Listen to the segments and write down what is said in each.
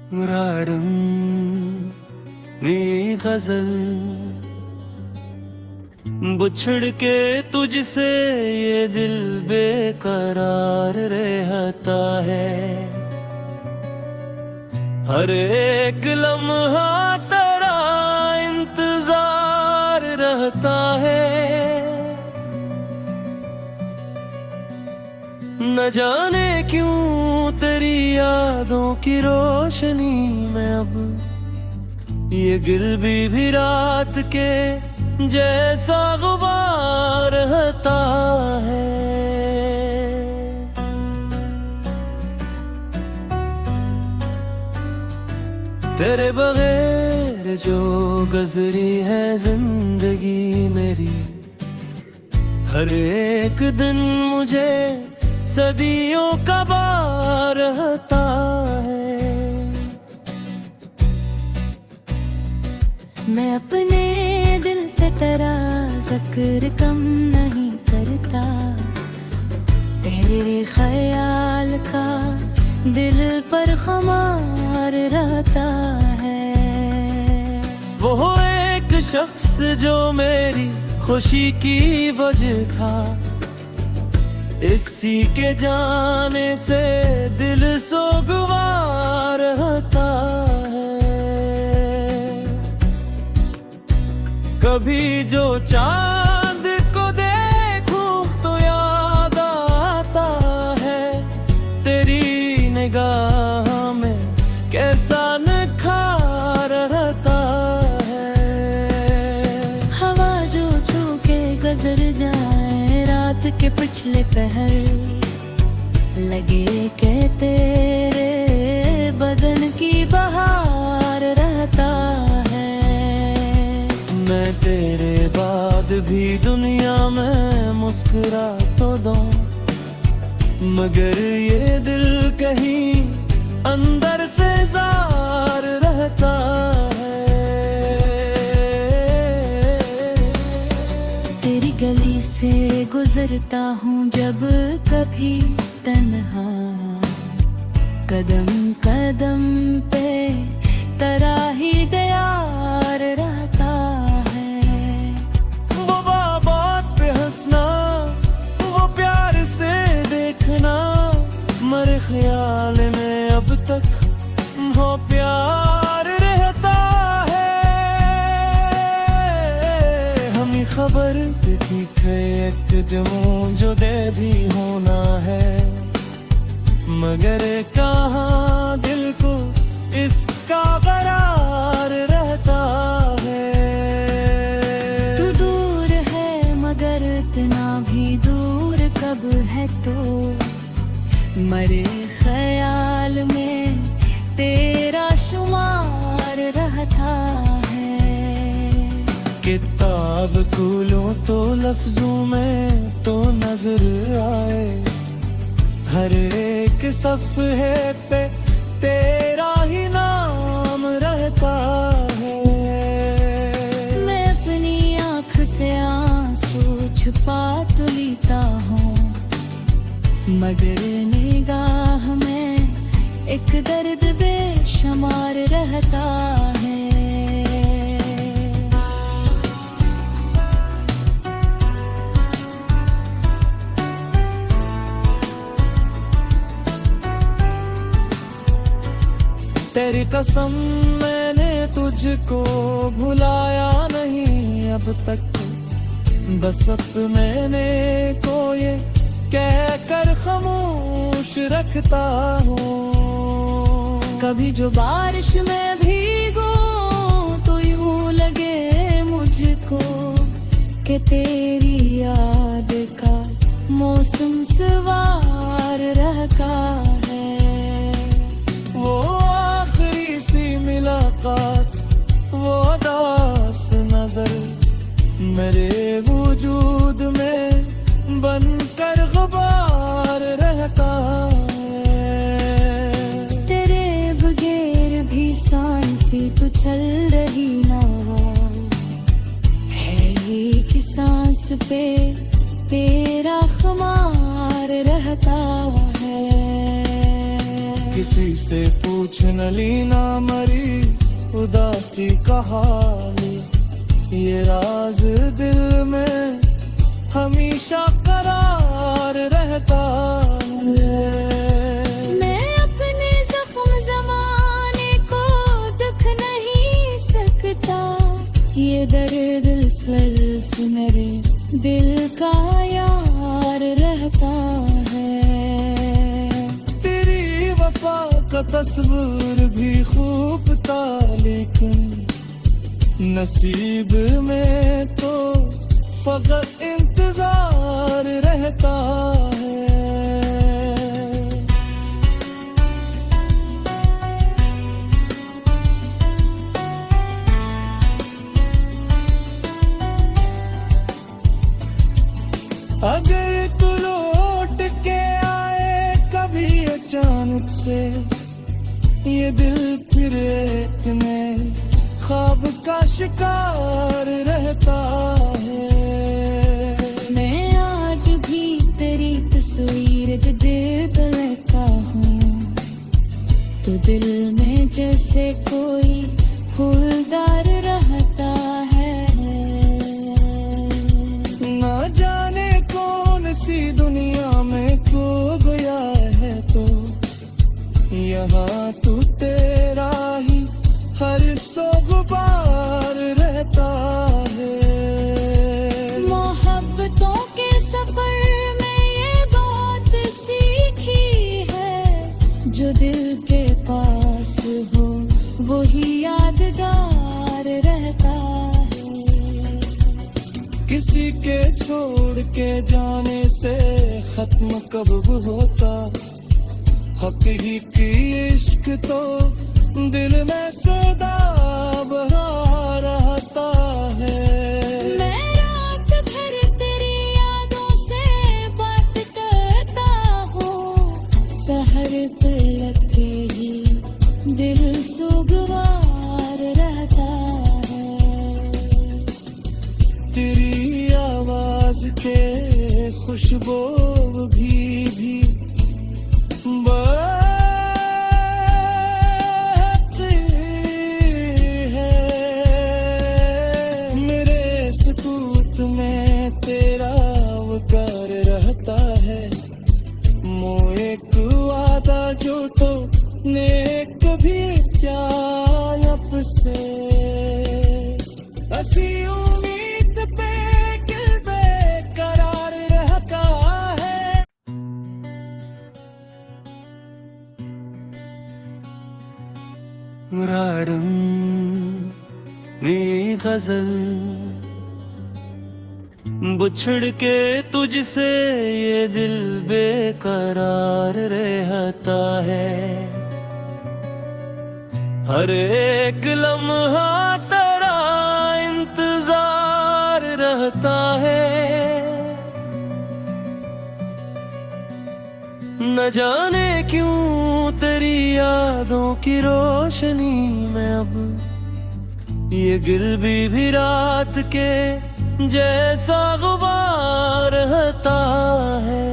राडम नी गजल बुछड़ के तुझसे ये दिल बेकरार रहता है। हर एक लम्हा तेरा इंतजार रहता है। न जाने क्यों तेरी यादों की रोशनी में अब ये दिल भी रात के जैसा गुबार रहता है। तेरे बगैर जो गुजरी है जिंदगी मेरी, हर एक दिन मुझे सदियों का बार रहता है। मैं अपने दिल से तेरा जिक्र कम नहीं करता, तेरे ख्याल का दिल पर खुमार रहता है। वो एक शख्स जो मेरी खुशी की वजह था, इसी के जाने से दिल सोगवार रहता है। कभी जो चांद को देखूं तो याद आता है, तेरी निगाह में कैसा निखार रहता है। हवा जो छू के गुजर जाए रात के पिछले पहर, लगे के तेरे बदन की बहार रहता है। मैं तेरे बाद भी दुनिया में मुस्कुरा तो दूं, मगर ये दिल कहीं अंदर से जार रहता है। तेरी गली से गुजरता हूँ जब कभी तन्हा, कदम कदम पे तेरा ही दयार रहता है। वो बात पे हंसना, वो प्यार से देखना, मरे ख्याल में अब तक वो प्यार रहता है। हमें खबर ठीक है एक जमूं जो दे भी होना है, मगर कहाँ दिल को इसका करार रहता है। तू दूर है मगर इतना भी दूर कब है, तो मरे ख्याल में तेरा शुमार रहता है। किताब खोलूं तो लफ्जों में तो नजर आए, हर एक सफ़हे पे तेरा ही नाम रहता है। मैं अपनी आँख से आंसू छुपा तो लेता हूँ, मगर निगाह में एक दर्द बेशुमार रहता है। तेरी कसम मैंने तुझको भुलाया नहीं अब तक, बस अपने को ये कह कर खामोश रखता हूँ। कभी जो बारिश में भीगो तो यूं लगे मुझको कि तेरी याद का मौसम सवार रहता है। वो आखिरी सी मुलाकात, वो दास नजर मेरे वजूद में बनकर गुबार रहता है। तेरे बगैर भी सांसें तो चल रही ना है, एक सांस पे तेरा खुमार रहता है। किसी से पूछ न लीना मरी उदासी का हाल, ये राज दिल में हमेशा करार रहता है। मैं अपने जख्म जमाने को दुख नहीं सकता, ये दर्द सिर्फ मेरे दिल का यार रहता है। तेरी वफा का तस्वीर भी खूब था, लेकिन नसीब में तो फकत इंतजार रहता है। अगर तू लौट के आए कभी अचानक से, ये दिल फिर एक नए ख्वाब का शिकार रहता है। मैं आज भी तेरी तस्वीर दिल पे लेता हूँ, तो दिल में जैसे कोई फूलदार रहता है। ना जाने कौन सी दुनिया में खो गया है, तो यहाँ तू तेरा ही हर सोगबार रहता है। मोहब्बतों के सफर में ये बात सीखी है, जो दिल के पास हो वही यादगार रहता है। किसी के छोड़ के जाने से खत्म कब होता, हक ही की इश्क तो दिल में सदा बहा रहता है। मैं रात भर तेरी यादों से बात करता हूँ, सहर तलक के ही दिल सुगवार रहता है। तेरी आवाज के खुशबू भी तेरा वकार रहता है। मोए एक वादा जो तो नेक भी क्या अब से, असी उम्मीद पे दिल बेकरार रहता है। राडम नी गजल बुछड़ के तुझसे ये दिल बेकरार रहता है। हर एक लम्हा तेरा इंतजार रहता है। न जाने क्यों तेरी यादों की रोशनी में अब ये दिल भी रात के जैसा गुबार रहता है।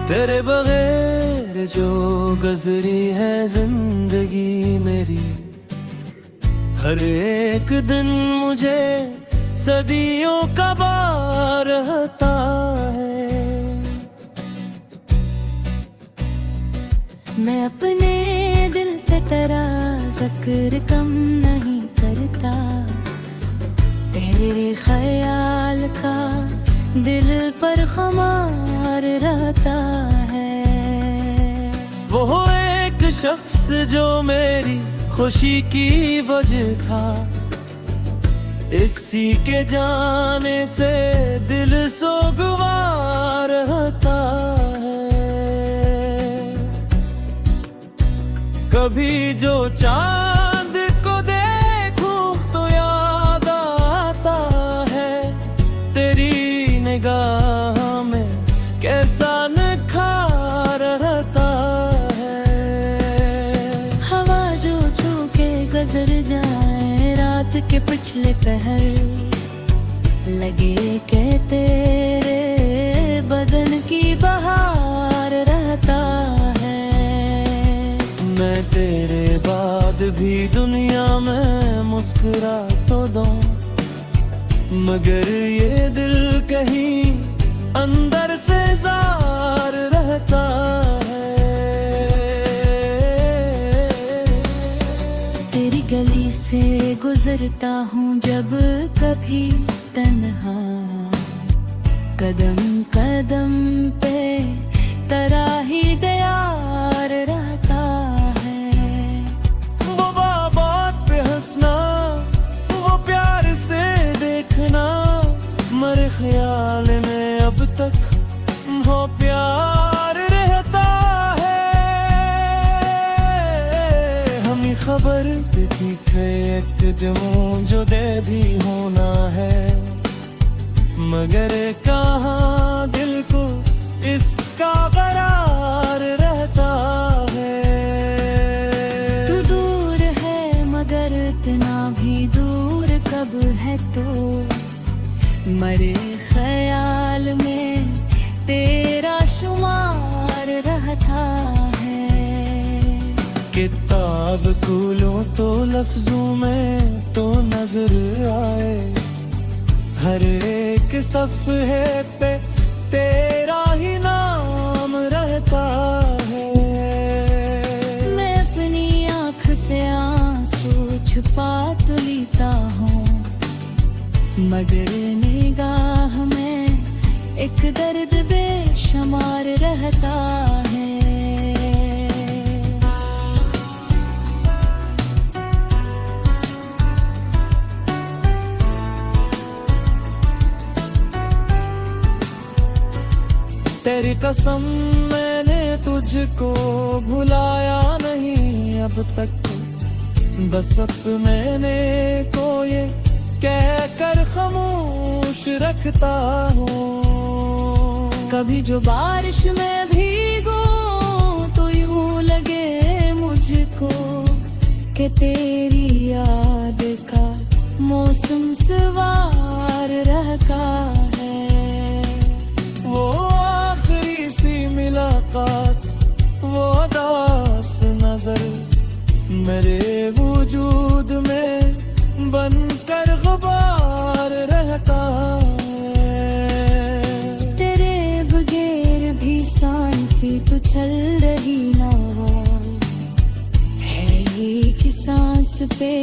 तेरे बगैर जो गुजरी है जिंदगी मेरी, हर एक दिन मुझे सदियों का बार रहता है। मैं अपने दिल से तेरा जिक्र कम नहीं करता, तेरे ख्याल का दिल पर खुमार रहता है। वो एक शख्स जो मेरी खुशी की वजह था, इसी के जाने से दिल सोगवार रहता है। कभी जो चांद को देखूं तो याद आता है, तेरी निगाह में कैसा निखार रहता है। हवा जो छू के गुजर जाए रात के पिछले पहर, लगे के तेरे बदन की बहार रहता है। मैं तेरे बाद भी दुनिया में मुस्कुरा तो दूं, मगर ये दिल कहीं अंदर से जार रहता है। तेरी गली से गुजरता हूँ जब कभी तन्हा, कदम कदम पे तराही दयार रहता है। वो बात पे हंसना, वो प्यार से देखना, मरे ख्याल में अब तक वो प्यार रहता है। हमें खबर ठीक है एक जमूं जो दे भी होना है, मगर कहाँ दिल को इसका करार रहता है। तू दूर है मगर इतना भी दूर कब है तो, मरे ख्याल में तेरा शुमार रहता है। किताब खोलूं तो लफ्जों में तो नजर आए, हर एक सफ़हे पे तेरा ही नाम रहता है। मैं अपनी आँख से आंसू छुपा तो लेता हूँ, मगर निगाह में एक दर्द बेशुमार रहता है। तेरी कसम मैंने तुझको भुलाया नहीं अब तक, बस अपने को ये कह कर खामोश रखता हूँ। कभी जो बारिश में भीगो तो यूं लगे मुझको कि तेरी याद का मौसम सवार रहता है। वो आखिरी सी मुलाकात, वो दास नजर मेरे वजूद में बनकर गुबार रहता है। तेरे बगैर भी सांसें तो चल रही ना है, एक सांस पे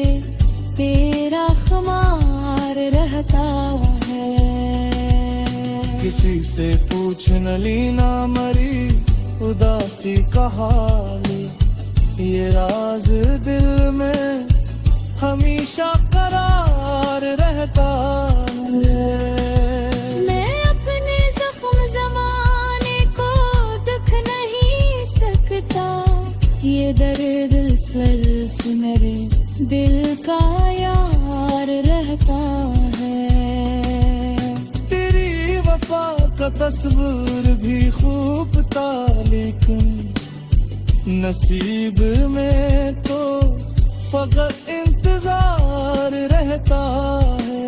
तेरा खुमार रहता है। किसी से पूछ न लीना मरी उदासी का हाल, ये राज दिल में हमेशा करार रहता है। मैं अपने जख्म ज़माने को दुख नहीं सकता, ये दर्द सिर्फ मेरे दिल का यार रहता है। तेरी वफा का तस्वीर भी खूब था, लेकिन नसीब में तो फकत इंतजार रहता है।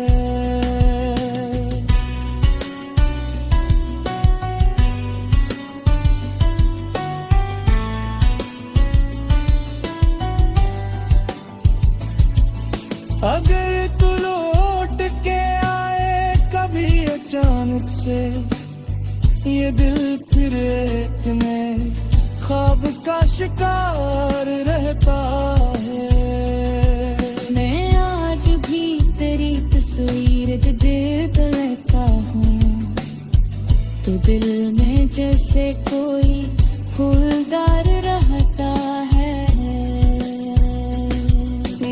अगर तू लौट के आए कभी अचानक से, ये दिल फिर एक नए ख्वाब का शिकार रहता है। मैं आज भी तेरी तस्वीर देख लेता हूँ, तो दिल में जैसे कोई फूलदार रहता है।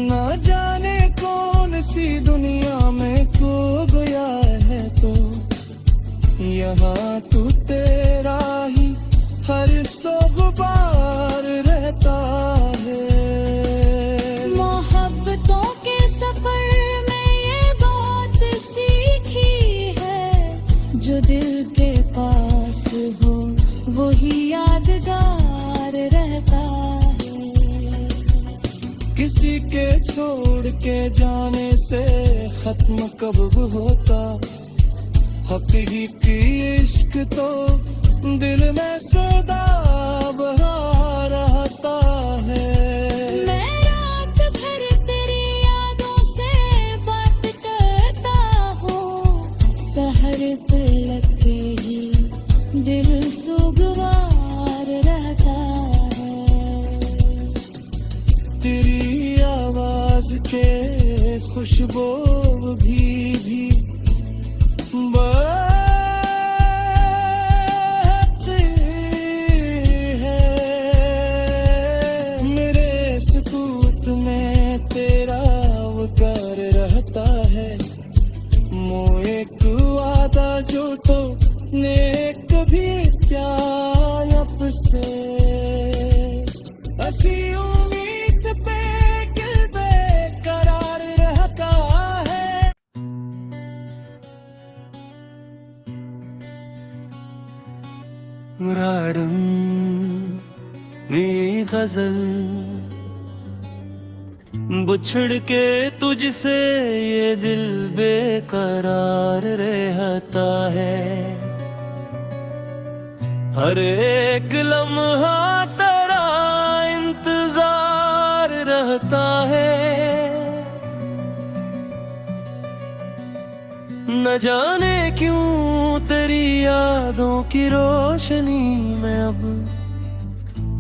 ना जाने कौन सी दुनिया में खो गया है, तो यहाँ तू तेरा ही हर सो गुबार रहता है। मोहब्बतों के सफर में ये बात सीखी है, जो दिल के पास हो वही यादगार रहता है। किसी के छोड़ के जाने से खत्म कब होता। हकीकी इश्क तो दिल में सदा बहा रहता है। मैं रात भर तेरी यादों से बात करता हूँ, सहर लगते ही दिल सुगवार रहता है। तेरी आवाज के खुशबू भी बहती है। मेरे सकूत में तेरा वकार रहता है। मोह एक वादा जो तो ने कभी त्याप से असी उम्मीद पे दिल बेकरार रहता है। राडम ये गजल बुछड़ के तुझसे ये दिल बेकरार रहता है। हर एक लम्हा तेरा इंतजार रहता है। न जाने क्यों तेरी यादों की रोशनी में अब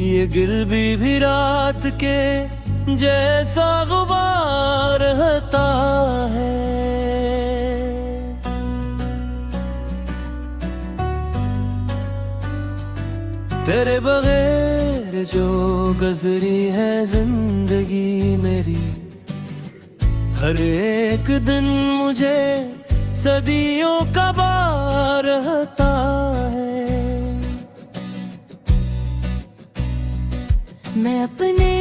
ये दिल भी रात के जैसा गुबार रहता है। तेरे बगैर जो गुजरी है जिंदगी मेरी, हर एक दिन मुझे सदियों का बार रहता है। मैं अपने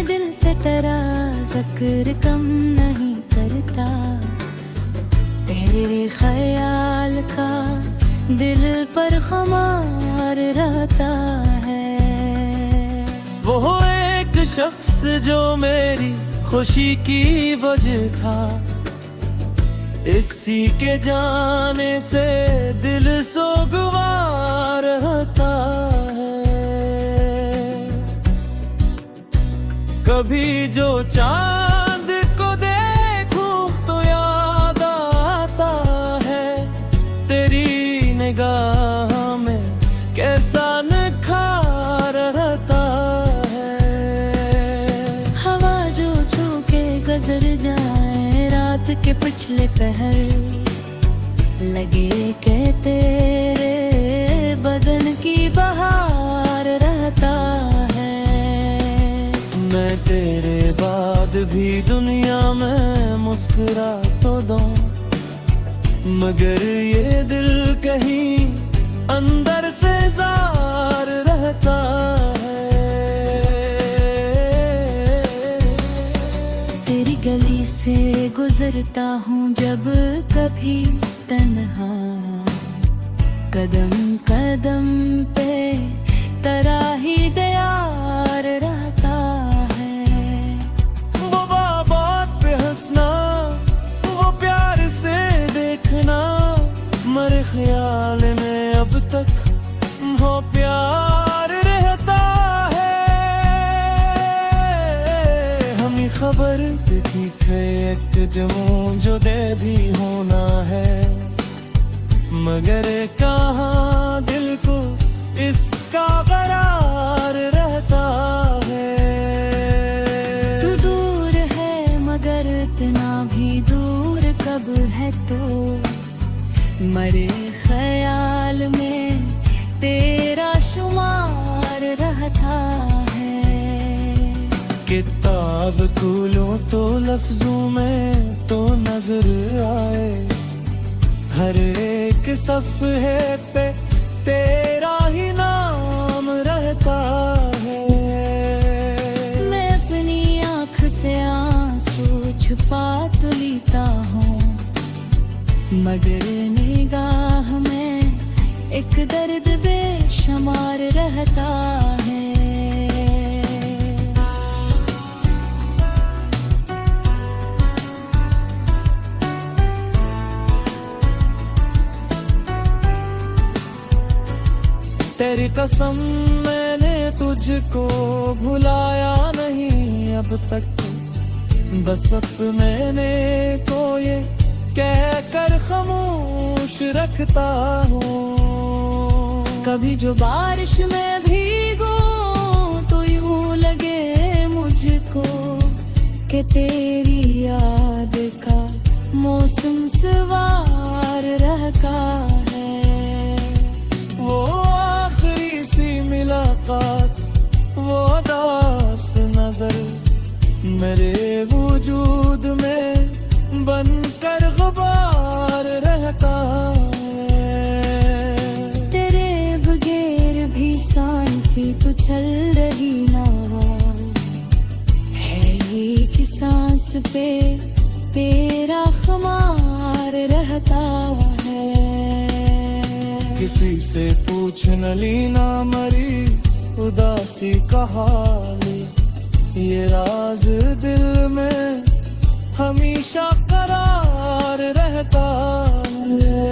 दिल से तेरा जिक्र कम नहीं करता, तेरे ख्याल का दिल पर खुमार रहता है। वो एक शख्स जो मेरी खुशी की वजह था, इसी के जाने से दिल सोगवार रहता है। कभी जो चांद को देखूं तो याद आता है, तेरी निगाह में कैसा निखार रहता है। हवा जो छू के गुजर जाए रात के पिछले पहर, लगे के तेरे बदन की बहार रहता है। मैं तेरे बाद भी दुनिया में मुस्कुरा तो दूं, मगर ये दिल कहीं अंदर से जार रहता है। तेरी गली से गुजरता हूँ जब कभी तन्हा, कदम कदम पे तराही दयार रहता है। वो बात पे हंसना, वो प्यार से देखना, मरे ख्याल में अब तक वो प्यार रहता है। हमें खबर ठीक है एक जमूं जो दे भी होना है, मगर कहाँ दिल को इसका करार रहता है। तू दूर है मगर इतना भी दूर कब है तो, मरे ख्याल में तेरा शुमार रहता है। किताब खोलो तो लफ्जों में तो नजर आए, हर एक सफ़हे पे तेरा ही नाम रहता है। मैं अपनी आँख से आंसू छुपा तो लेता हूँ, मगर निगाह में एक दर्द बेशुमार रहता है। तेरी कसम मैंने तुझको भुलाया नहीं अब तक, बस अपने को ये कह कर खामोश रखता हूँ। कभी जो बारिश में भीगो तो यूं लगे मुझको कि तेरी याद का मौसम सवार रहता है। वो आखिरी सी मुलाकात, वो दास नजर मेरे वजूद में बनकर गुबार रहता है। तेरे बगैर भी सांसें तो चल रही ना है, एक सांस पे तेरा खुमार रहता है। किसी से पूछ न ली ना मरी उदासी का हाल, ये राज दिल में हमेशा करार रहता है।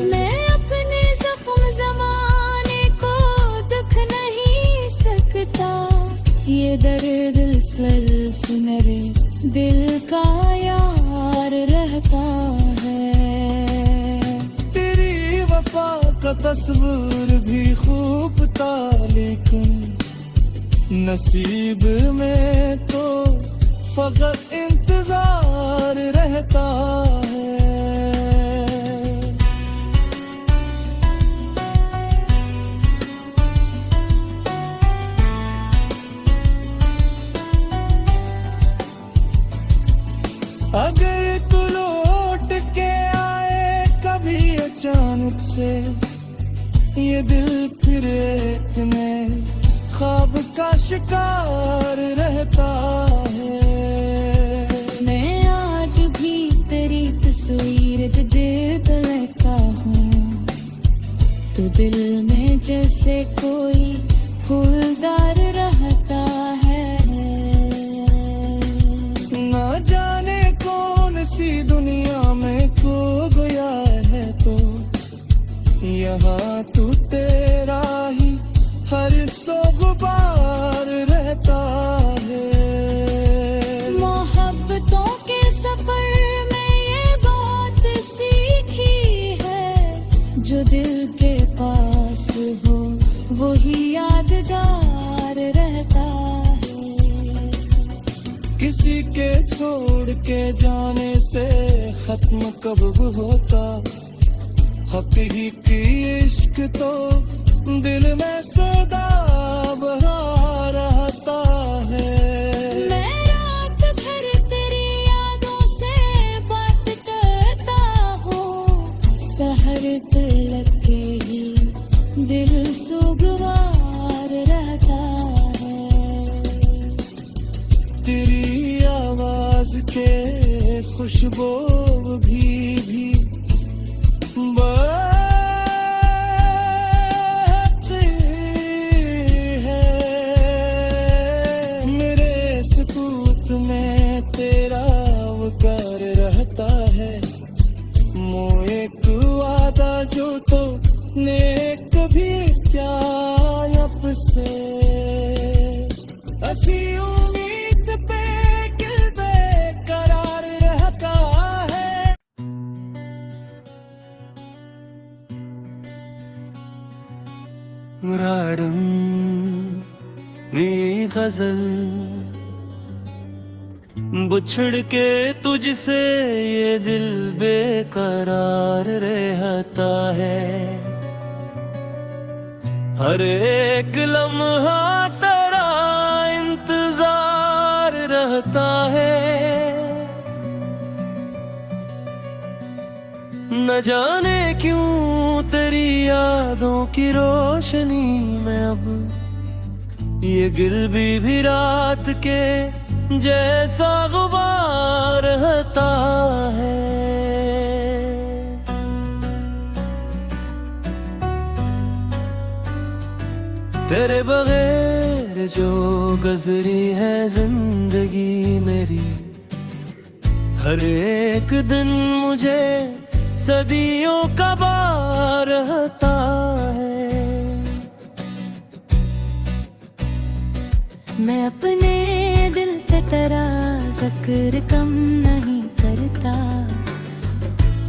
मैं अपने जख्म ज़माने को दुख नहीं सकता, ये दर्द सिर्फ मेरे दिल का यार रहता है। तेरी वफा का तस्वीर भी खूब था, लेकिन नसीब में तो फकत इंतजार रहता है। अगर तू लौट के आए कभी अचानक से, ये दिल फिर एक नए ख्वाब का शिकार रहता है। मैं आज भी तेरी तस्वीर दिल पे लेता हूँ, तो दिल में जैसे कोई फूलदार रहता है। ना जाने कौन सी दुनिया में खो गया है, तो यहाँ तू तेरा ही हर गुबार रहता है। मोहब्बतों के सफर में ये बात सीखी है, जो दिल के पास हो वही यादगार रहता है। किसी के छोड़ के जाने से खत्म कब होता, हकीकी इश्क तो दिल में सदा बहा रहता है। मैं रात भर तेरी यादों से बात करता हूँ, सहर तलक के ही दिल सुगवार रहता है। तेरी आवाज के खुशबू भी तेरा वकार रहता है। मोह एक वादा जो तो नेक भी क्या अब से, असी उम्मीद पे दिल बेकरार रहता है। राडम नी गजल बुछड़ के तुझसे ये दिल बेकरार रहता है। हर एक लम्हा तेरा इंतजार रहता है। न जाने क्यों तेरी यादों की रोशनी में अब ये दिल भी रात के जैसा गुबार रहता है। तेरे बगैर जो गुजरी है जिंदगी मेरी, हर एक दिन मुझे सदियों का बार रहता है। मैं अपने दिल से तेरा जिक्र कम नहीं करता,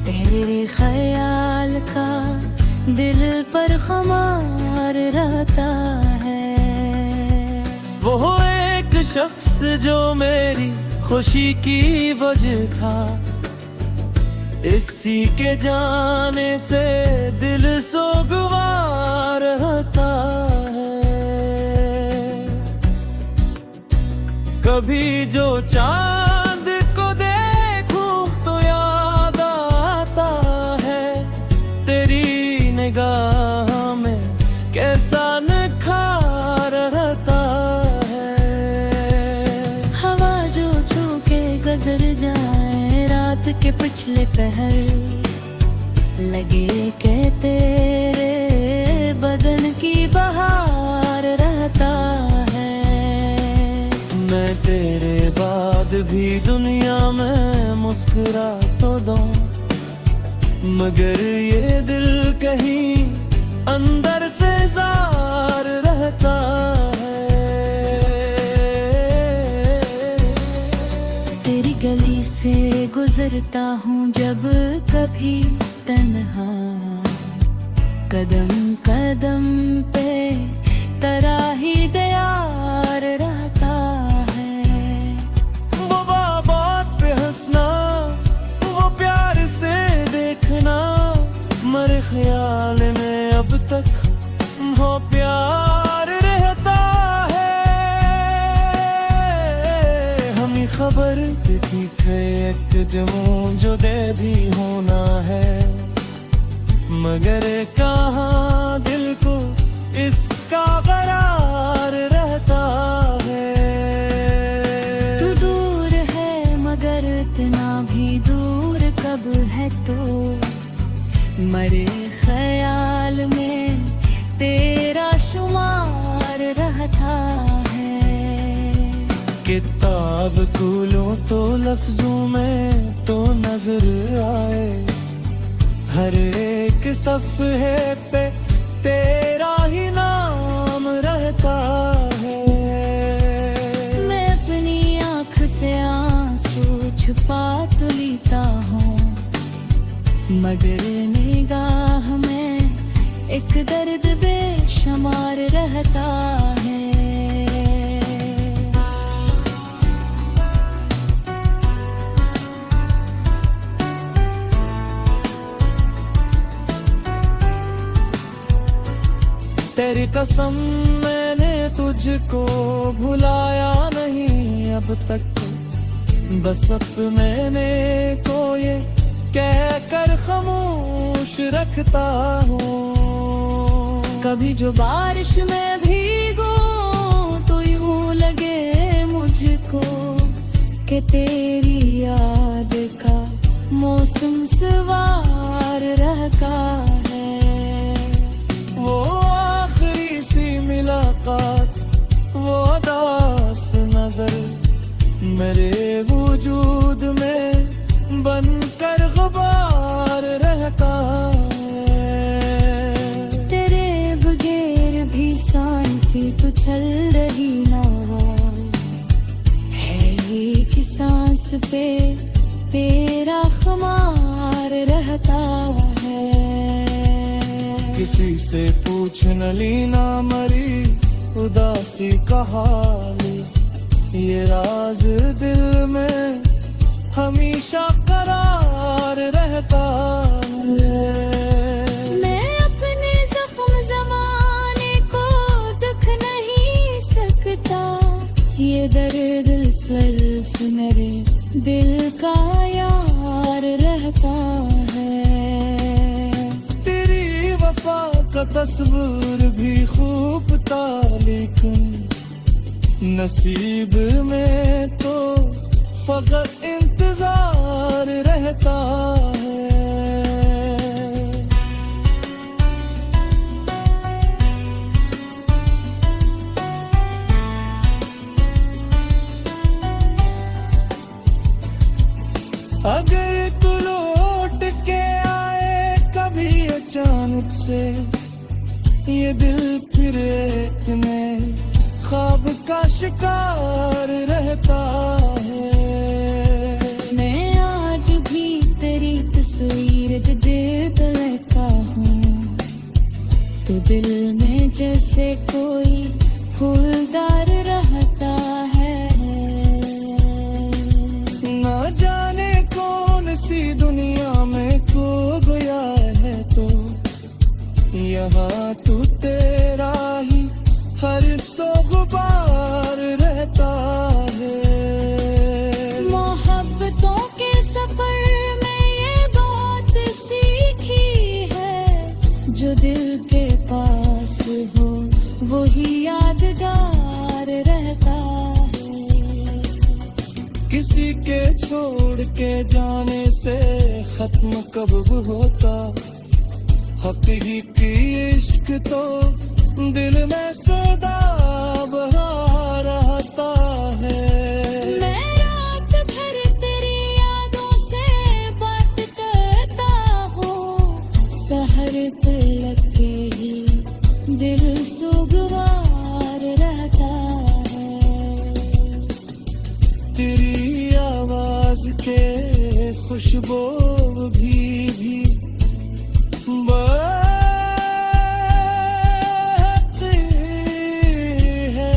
तेरे ख्याल का दिल पर खुमार रहता है। वो एक शख्स जो मेरी खुशी की वजह था, इसी के जाने से दिल सोगवार रहता है। कभी जो चांद को देखूं तो याद आता है, तेरी निगाह में कैसा निखार रहता है। हवा जो छू के गुजर जाए रात के पिछले पहर, लगे के तेरे बदन की बहार रहता है। मैं तेरे बाद भी दुनिया में मुस्कुरा तो दूं, मगर ये दिल कहीं अंदर से जार रहता है। तेरी गली से गुजरता हूँ जब कभी तन्हा, कदम कदम पे तेरा ही दयार रहता है। वो बात पे हंसना, वो प्यार से देखना, मरे ख्याल में अब तक वो प्यार रहता है। हमें खबर थी एक जमूं जो दे भी होना है, मगर कहाँ दिल को इसका करार रहता है। तू दूर है मगर इतना भी दूर कब है तो, मरे ख्याल में तेरा शुमार रहता है। किताब खोलूं तो लफ्जों में तो नजर आए, हर एक सफ़हे पे तेरा ही नाम रहता है। मैं अपनी आँख से आंसू छुपा तो लेता हूँ, मगर निगाह में एक दर्द बेशुमार रहता है। तेरी कसम मैंने तुझको भुलाया नहीं अब तक, बस अपने को ये कह कर खामोश रखता हूँ। कभी जो बारिश में भीगो तो यूं लगे मुझको कि तेरी याद का मौसम सवार रहता है। वो आखिरी सी मुलाकात, वो उदास नजर मेरे वजूद में बनकर गुबार रहता है। तेरे बगैर भी सांसें तो चल रही ना है, एक सांस पे तेरा खुमार रहता है। किसी से पूछ न लीना मरी उदासी का हाल, ये राज दिल में हमेशा करार रहता है। मैं अपने जख्म ज़माने को दुख नहीं सकता, ये दर्द सिर्फ मेरे दिल का यार रहता है। तेरी वफा का तस्वीर भी खूब था, लेकिन नसीब में तो फकत इंतजार रहता है। अगर तू लौट के आए कभी अचानक से, ये दिल फिर एक नए ख्वाब का आशिकार रहता है। मैं आज भी तेरी तस्वीर दिल पे लेता हूँ, तो दिल में जैसे कोई फूलदार रहता है। ना जाने कौन सी दुनिया में खो गया है तो यहाँ तू तेरा ही हर सोगबार रहता है। मोहब्बतों के सफर में ये बात सीखी है, जो दिल के पास हो वही यादगार रहता है। किसी के छोड़ के जाने से खत्म कब होता, हकीकी इश्क तो दिल में सदा बहा रहता है। मैं रात भर तेरी यादों से बात करता हूँ, सहर तलक के ही दिल सुगवार रहता है। तेरी आवाज के खुशबू भी बहती है।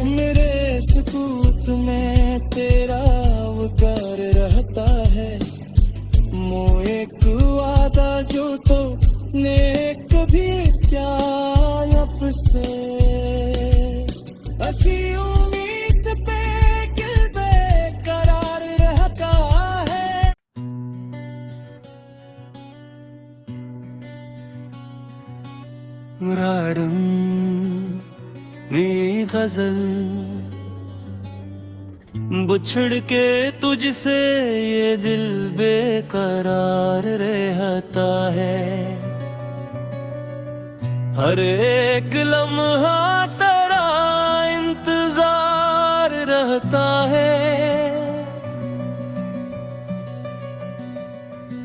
मेरे सकूत में तेरा वकार रहता है। मो एक वादा जो तो ने कभी क्या अब से असी उम्मीद पे दिल बेकरार रहता है। राडम ये गजल बुछड़ के तुझसे ये दिल बेकरार रहता है। हर एक लम्हा तेरा इंतजार रहता है।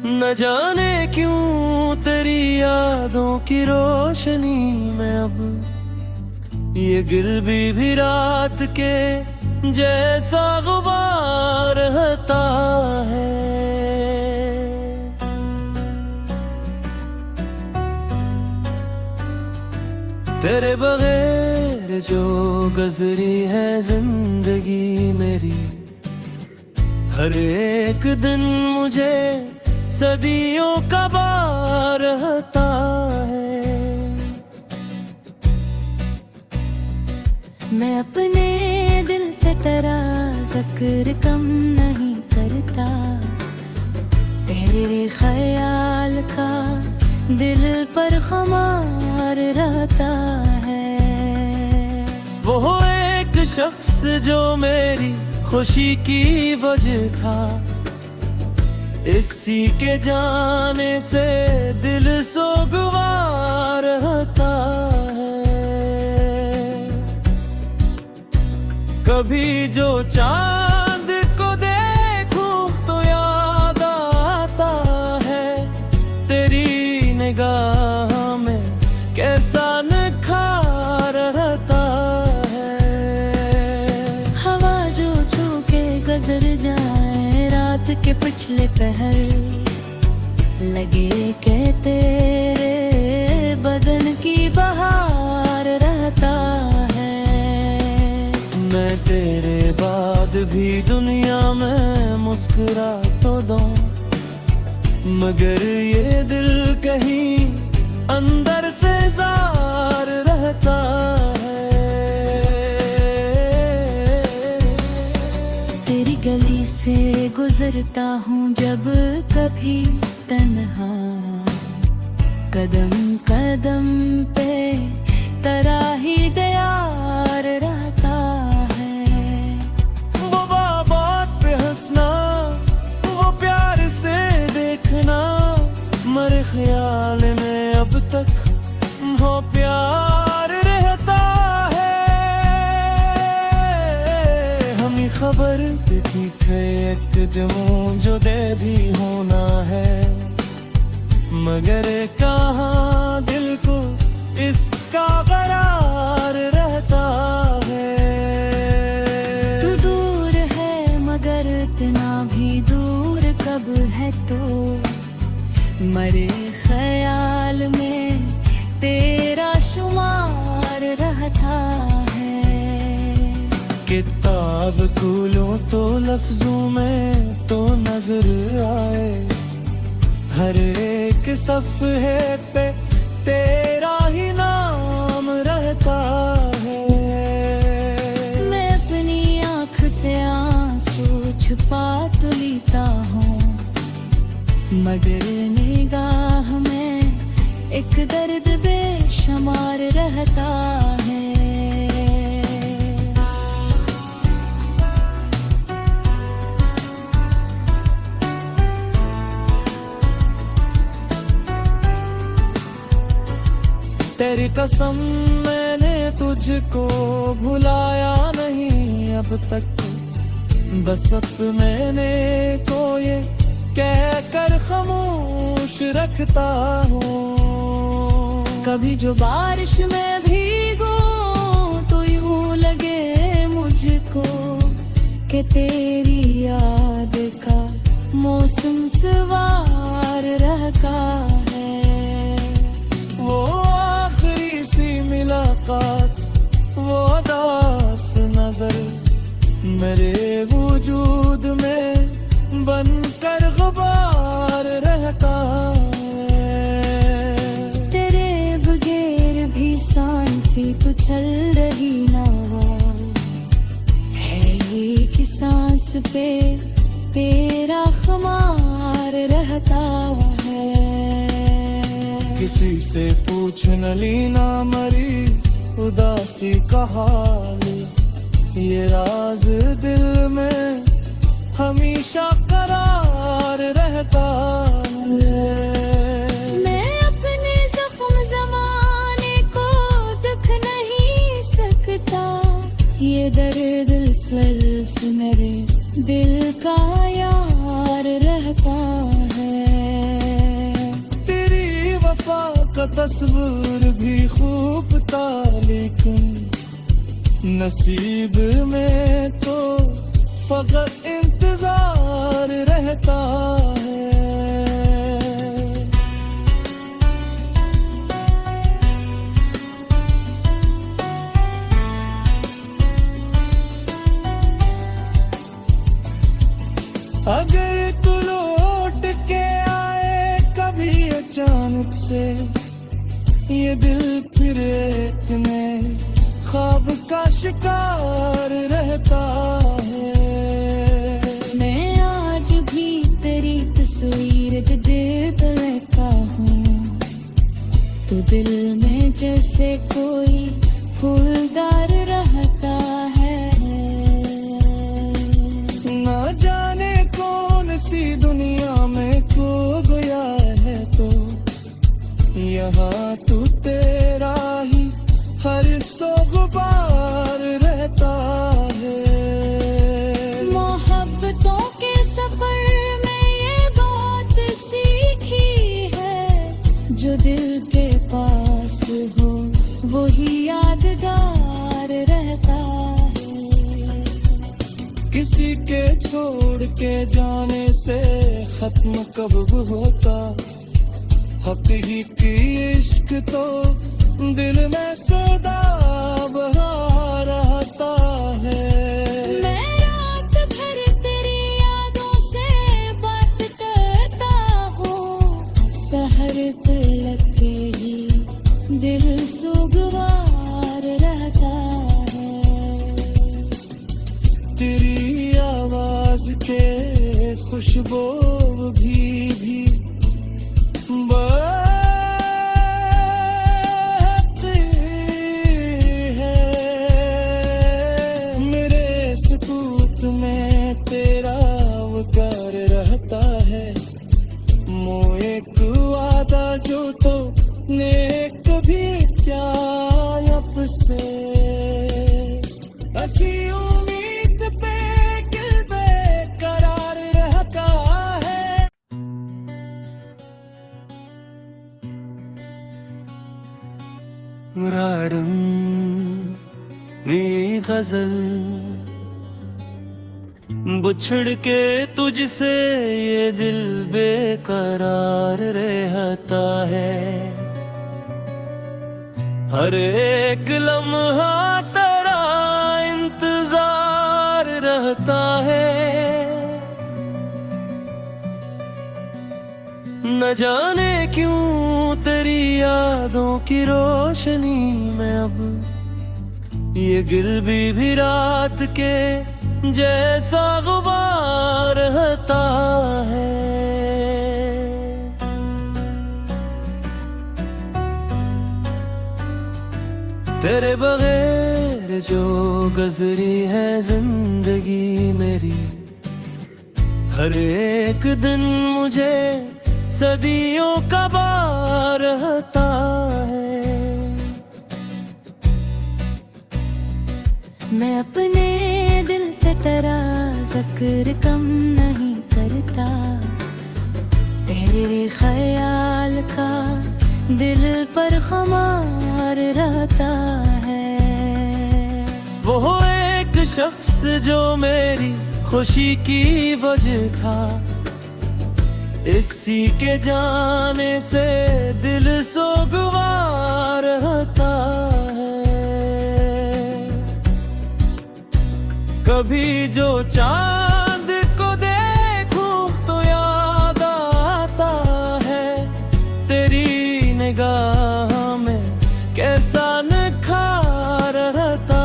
न जाने क्यों तेरी यादों की रोशनी में अब ये दिल भी रात के जैसा गुबार रहता है। तेरे बगैर जो गुजरी है जिंदगी मेरी, हर एक दिन मुझे सदियों का बार रहता है। मैं अपने दिल से तेरा जिक्र कम नहीं करता, तेरे ख्याल का दिल पर खुमार रहता है। वो एक शख्स जो मेरी खुशी की वजह था, इसी के जाने से दिल सोगवार रहता है। कभी जो चांद को देखूं तो याद आता है, तेरी निगाह में कैसा निखार रहता है। हवा जो छू के गुजर जाए रात के पिछले पहर, लगे के तेरे बदन की बहार रहता है। मैं तेरे बाद भी दुनिया में मुस्कुरा तो दूं, मगर ये दिल कहीं अंदर से जार रहता है। तेरी गली से गुजरता हूँ जब कभी तन्हा, कदम कदम पे तेरा ही दयार रहता है। वो बात पे हंसना, वो प्यार से देखना, मरे ख्याल में अब तक वो प्यार रहता है। हमें खबर थी एक जमूं जो दे भी होना है, मगर कहाँ दिल को इसका करार रहता कब है तो मरे ख्याल में तेरा शुमार रहता है। किताब खोलूं तो लफ्जों में तो नजर आए, हर एक सफ़हे पे तेरा ही नाम रहता है। मैं अपनी आँख से आंसू छुपा तो लेता हूँ, मगर निगाह में एक दर्द बेशुमार रहता है। तेरी कसम मैंने तुझको भुलाया नहीं अब तक, बस मैंने को ये कह कर खामोश रखता हूँ। कभी जो बारिश में भीगो तो यूं लगे मुझको कि तेरी याद का मौसम सवार रहता है। वो आखिरी सी मुलाकात, वो दास नजर मेरे वजूद में बनकर गुबार रहता है। तेरे बगैर भी सांसें तो चल रही ना है, एक सांस पे तेरा खुमार रहता है। किसी से पूछ न लीना मरी उदासी का हाल, ये राज दिल में हमेशा करार रहता है। मैं अपने जख्म ज़माने को दुख नहीं सकता, ये दर्द सिर्फ मेरे दिल का यार रहता है। तेरी वफा का तस्वीर भी खूब था, लेकिन नसीब में तो फकत इंतजार रहता है। अगर तू लौट के आए कभी अचानक से, ये दिल फिर एक नए ख्वाब का शिकार रहता है। मैं आज भी तेरी तस्वीर दिल पे लेता हूँ, तो दिल में जैसे कोई फूलदार रहता है। ना जाने कौन सी दुनिया में खो गया है तो यहाँ तू तेरा ही हर सो गुबार रहता है। मोहब्बतों के सफर में ये बात सीखी है, जो दिल के पास हो वही यादगार रहता है। किसी के छोड़ के जाने से खत्म कब होता, हकीकी इश्क तो दिल में सदा बहा रहता है। मैं रात भर तेरी यादों से बात करता हूँ, सहर तलक के ही दिल सुगवार रहता है। तेरी आवाज के खुशबू भी बहती है मेरे सकूत में, तेरा वकार रहता है। मोह एक वादा जो तो नेक भी क्या अब से, असी उम्मीद पे दिल बेकरार रहता है। राडम नी गजल बिछड़ के तुझसे ये दिल बेकरार रहता है। हर एक लम्हा तेरा इंतजार रहता है। न जाने क्यों तेरी यादों की रोशनी में अब ये दिल भी रात के जैसा गुबार रहता है। तेरे बगैर जो गुजरी है जिंदगी मेरी, हर एक दिन मुझे सदियों का बार रहता है। मैं अपने दिल से तेरा जिक्र कम नहीं करता, तेरे ख्याल का दिल पर खुमार रहता है। वो एक शख्स जो मेरी खुशी की वजह था, इसी के जाने से दिल सोगवार रहता है। कभी जो चांद को देखूं तो याद आता है, तेरी निगाह में कैसा निखार रहता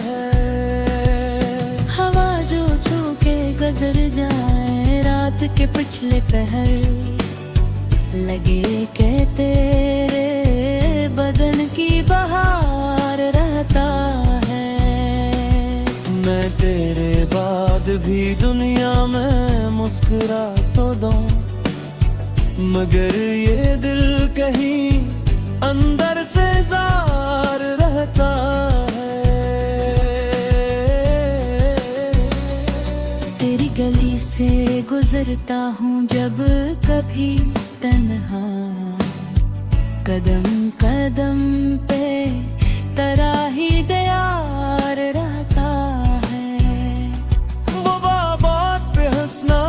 है। हवा जो छू के गुजर जाए रात के पिछले पहर, लगे के तेरे बदन की बहार रहता है। मैं तेरे बाद भी दुनिया में मुस्कुरा तो दूं, मगर ये दिल कहीं अंदर से जार रहता है। तेरी गली से गुजरता हूँ जब कभी तन्हा, कदम कदम पे तेरा ही दयार रहता है। वो बात पे हंसना,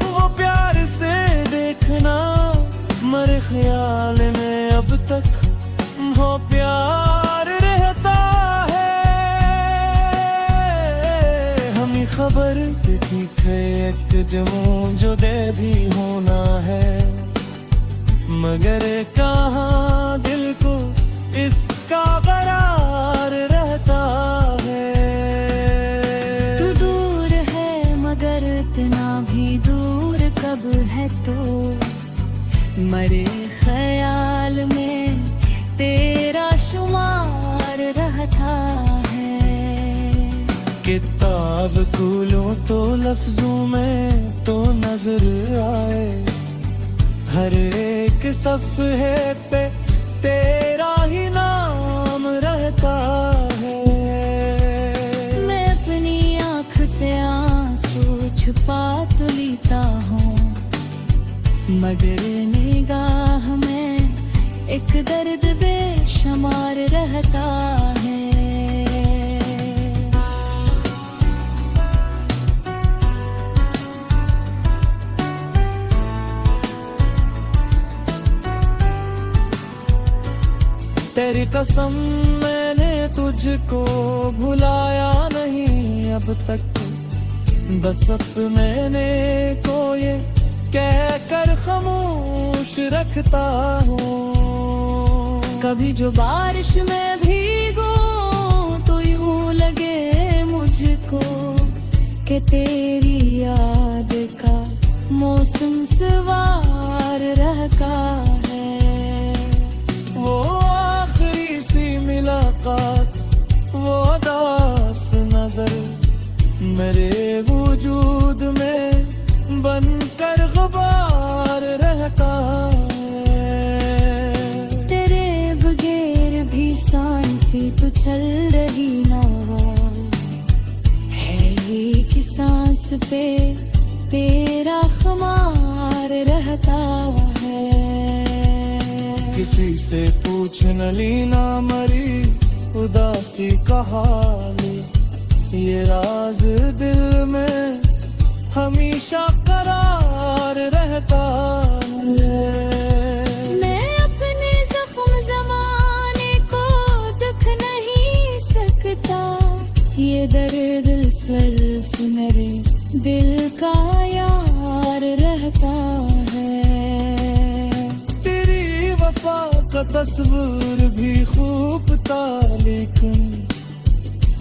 वो प्यार से देखना, मरे ख्याल में अब तक वो प्यार रहता है। हमें खबर ठीक है एक जमूं जो दे भी होना है, मगर कहाँ दिल को इसका करार रहता है। तू दूर है मगर इतना भी दूर कब है तो, मरे ख्याल में तेरा शुमार रहता है। किताब खोलूं तो लफ्जों में तो नजर आए, हर एक सफ़हे पे तेरा ही नाम रहता है। मैं अपनी आँख से आंसू छुपा तो लेता हूँ, मगर निगाह में एक दर्द बेशुमार रहता है। तेरी कसम मैंने तुझको भुलाया नहीं अब तक, बस अपने को ये कह कर खामोश रखता हूँ। कभी जो बारिश में भीगो तो यूं लगे मुझको कि तेरी याद का मौसम सवार रहता है। वो आखिरी सी मुलाकात, वो दास नजर मेरे वजूद में बनकर गुबार रहता है। तेरे बगैर भी सांसें तो चल रही ना है, एक सांस पे तेरा खुमार रहता है। किसी से पूछ न ली ना मरी उदासी का हाल, ये राज दिल में हमेशा करार रहता है। मैं अपने जख्म ज़माने को दुख नहीं सकता, ये दर्द सिर्फ मेरे दिल का यार रहता है। तेरी वफा का तस्वीर भी खूब था, लेकिन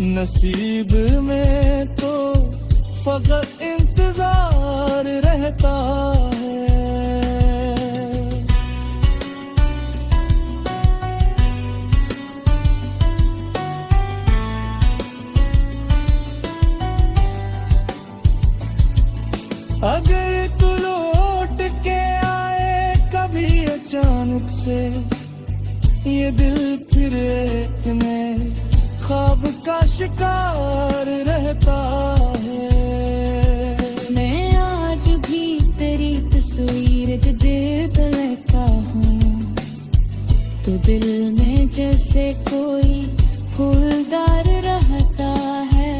नसीब में तो फकत इंतजार रहता है। अगर तू लौट के आए कभी अचानक से, ये दिल फिर एक नए ख्वाब का शिकार रहता है। मैं आज भी तेरी तस्वीर दिल पे लेता हूँ, तो दिल में जैसे कोई फूलदार रहता है।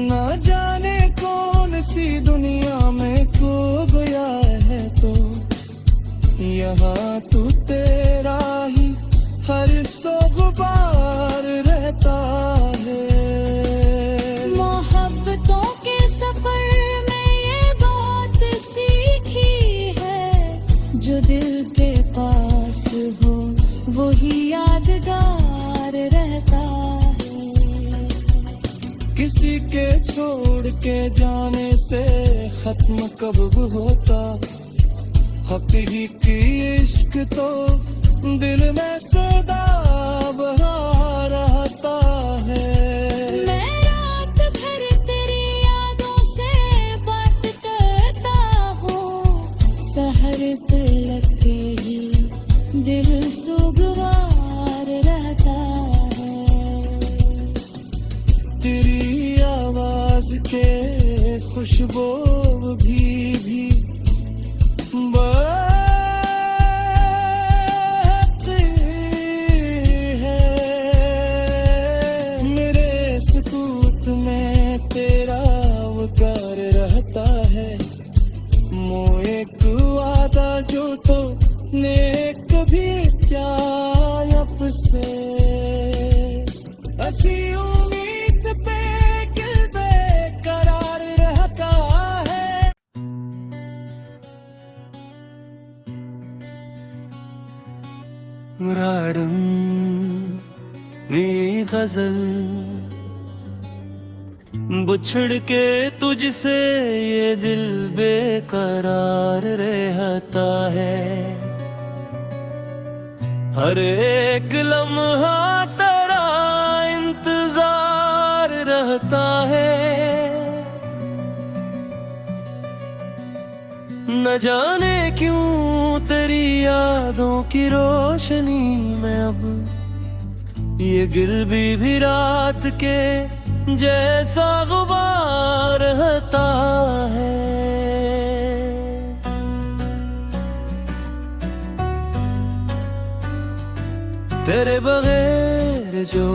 ना जाने कौन सी दुनिया में खो गया है, तो यहाँ तू तेरा ही हर सोगबार रहता है। मोहब्बतों के सफर में ये बात सीखी है, जो दिल के पास हो वही यादगार रहता है। किसी के छोड़ के जाने से खत्म कब होता, हकीकी इश्क तो दिल में सदा बहा रहता है। मैं रात भर तेरी यादों से बात करता हूँ, सहर तलक के ही दिल सुगवार रहता है। तेरी आवाज के खुशबू भी तेरा वकार रहता है। मोए को वादा जो तो ने कभी क्या अब से असी उम्मीद पे दिल बेकरार रहता है। राडम नी गजल बुछड़ के तुझसे ये दिल बेकरार रहता है। हर एक लम्हा तेरा इंतजार रहता है। न जाने क्यों तेरी यादों की रोशनी में अब ये दिल भी रात के जैसा गुबार रहता है। तेरे बगैर जो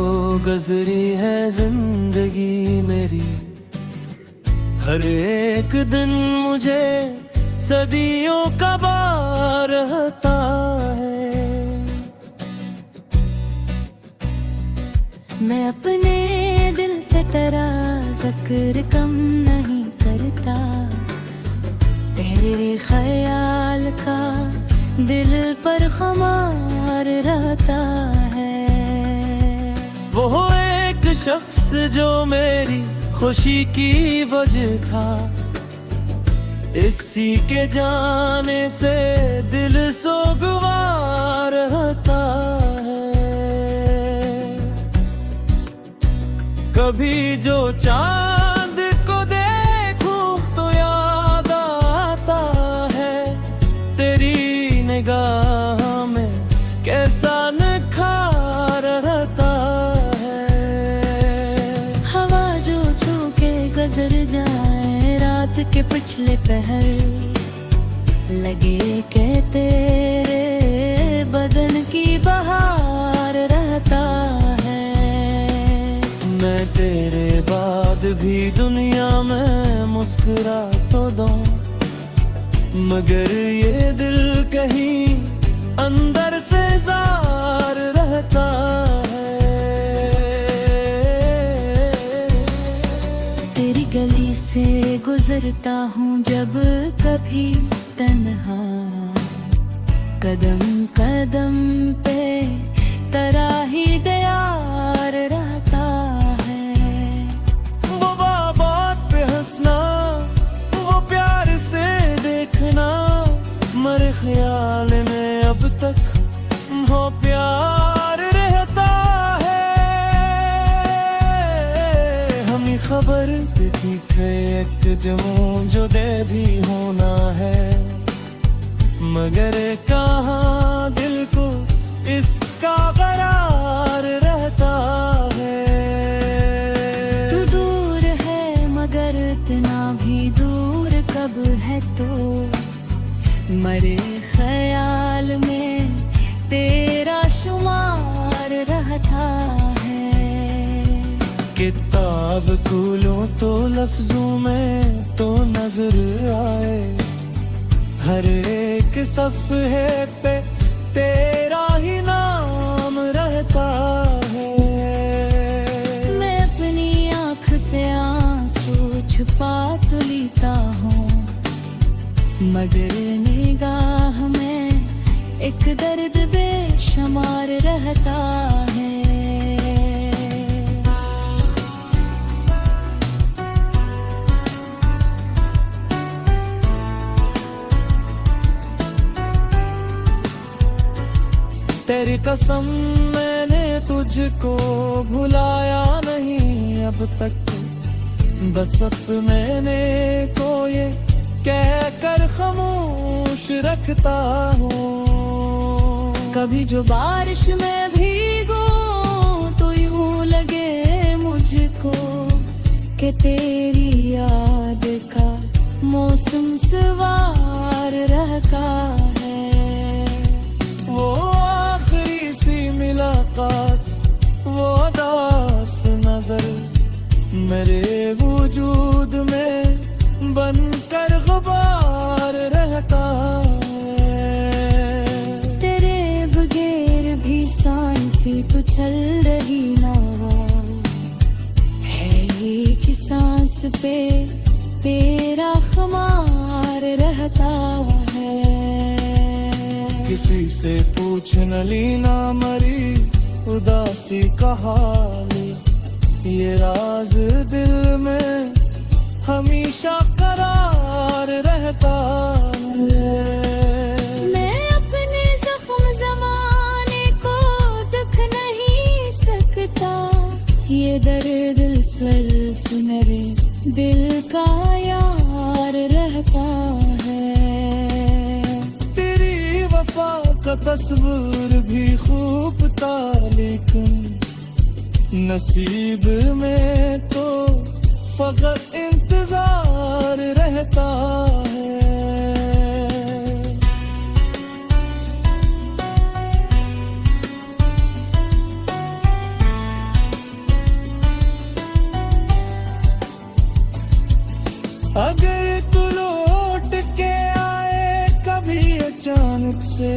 गुजरी है जिंदगी मेरी, हर एक दिन मुझे सदियों का बार रहता है। मैं अपने दिल से तेरा जिक्र कम नहीं करता, तेरे ख्याल का दिल पर खुमार रहता है। वो एक शख्स जो मेरी खुशी की वजह था, इसी के जाने से दिल सोगवार रहता है। कभी जो चांद को देखूं तो याद आता है, तेरी निगाह में कैसा निखार रहता है। हवा जो छू के गुजर जाए रात के पिछले पहर, लगे के तेरे बदन की बहार रहता है। भी दुनिया में मुस्कुरा तो दो, मगर ये दिल कहीं अंदर से जार रहता है। तेरी गली से गुजरता हूँ जब कभी तन्हा, कदम कदम पे तराही दयार रहता है। वो बात पे हंसना, वो प्यार से देखना, मरे ख्याल में अब तक वो प्यार रहता है। हमें खबर थी कि एक जमूं जो दे भी होना है, मगर कहाँ दिल को इसका करार रहता है। तू दूर है मगर इतना भी दूर कब है, तो मरे ख्याल में तेरा शुमार रहता है। किताब खोलूं तो लफ्जों में तो नजर आए, हर एक सफ़हे पे तेरा ही नाम रहता है। मैं अपनी आँख से आंसू छुपा तो लेता हूँ, मगर निगाह में एक दर्द बेशुमार रहता है। तेरी कसम मैंने तुझको भुलाया नहीं अब तक, बस अपने को ये कह कर खामोश रखता हूँ। कभी जो बारिश में भीगो तो यूं लगे मुझको कि तेरी याद का मौसम सवार रहता है। वो आखिरी सी मुलाकात, वो दास नजर मेरे वजूद में बनकर गुबार रहता है। तेरे बगैर भी सांसें तो चल रही ना है, एक सांस पे तेरा खुमार रहता है। किसी से पूछ न लीना मरी उदासी का हाल, ये राज दिल में हमेशा करार रहता है। मैं अपने जख्म ज़माने को दुख नहीं सकता, ये दर्द सिर्फ मेरे दिल का यार रहता है। तेरी वफा का तस्वीर भी खूब था, लेकिन नसीब में तो फकत इंतजार रहता है। अगर तू लौट के आए कभी अचानक से,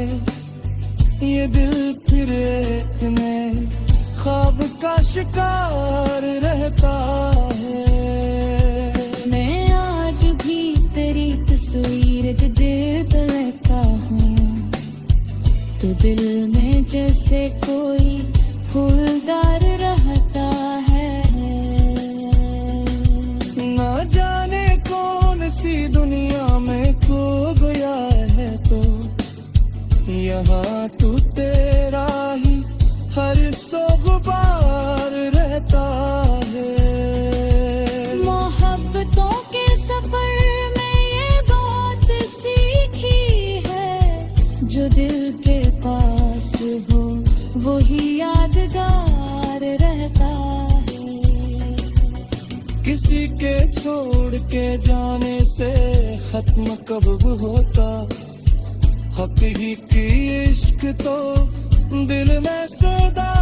ये दिल फिर एक नए ख्वाब का शिकार रहता है। मैं आज भी तेरी तस्वीर दिल पे लेता हूँ, तो दिल में जैसे कोई फूलदार रहता है। ना जाने कौन सी दुनिया में खो गया है, तो यहाँ तू तेरा ही हर सो गुबार रहता है। मोहब्बतों के सफर में ये बात सीखी है, जो दिल के पास हो वही यादगार रहता है। किसी के छोड़ के जाने से खत्म कब होता, हकीकी इश्क तो दिल में सदा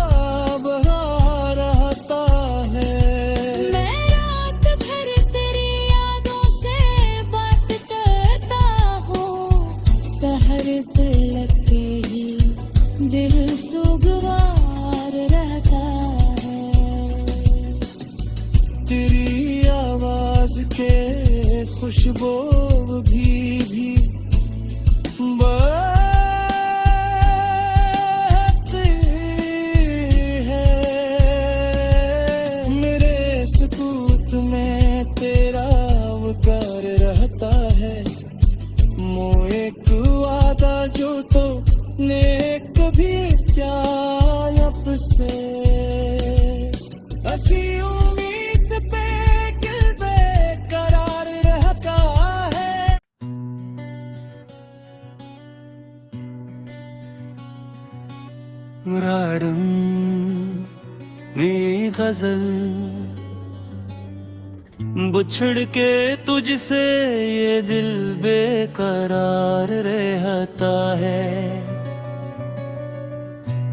बहा रहता है। मैं रात खुशबू भी बहती है। मेरे सकूत में तेरा वकार रहता है। मोए वादा जो तो ने कभी त्याप से असी उम्मीद पे दिल बेकरार रहता है। राडम नी गजल बुछड़ के तुझसे ये दिल बेकरार रहता है।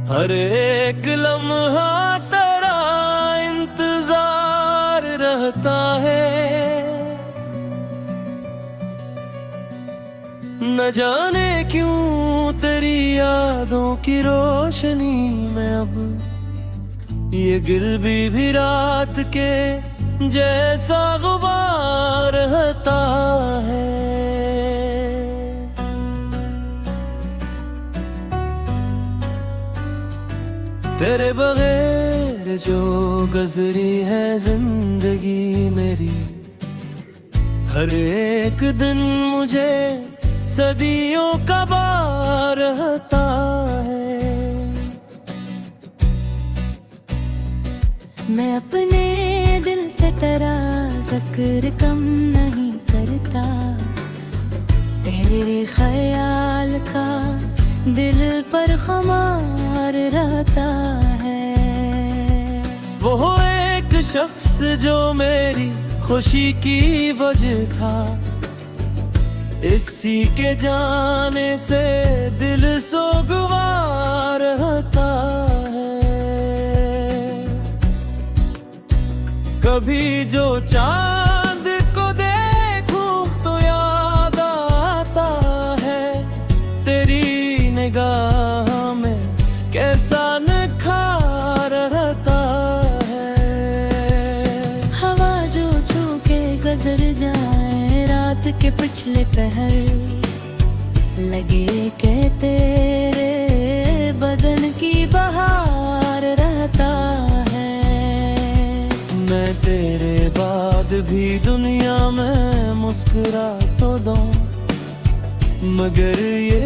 हर एक लम्हा तेरा इंतजार रहता है। न जाने क्यों तेरी यादों की रोशनी में अब ये दिल भी रात के जैसा गुबार रहता है। तेरे बगैर जो गुजरी है जिंदगी मेरी, हर एक दिन मुझे सदियों का बार रहता है। मैं अपने दिल से तेरा जिक्र कम नहीं करता। तेरे ख्याल का दिल पर खुमार रहता है। वो एक शख्स जो मेरी खुशी की वजह था, इसी के जाने से दिल सोगवार रहता है। कभी जो चांद को देखूं तो याद आता है तेरी निगाह में कैसा निखार रहता है। हवा जो छू के गुजर जाए रात के पिछले पहर, लगे के तेरे बदन की बहार रहता है। मैं तेरे बाद भी दुनिया में मुस्कुरा तो दूं, मगर ये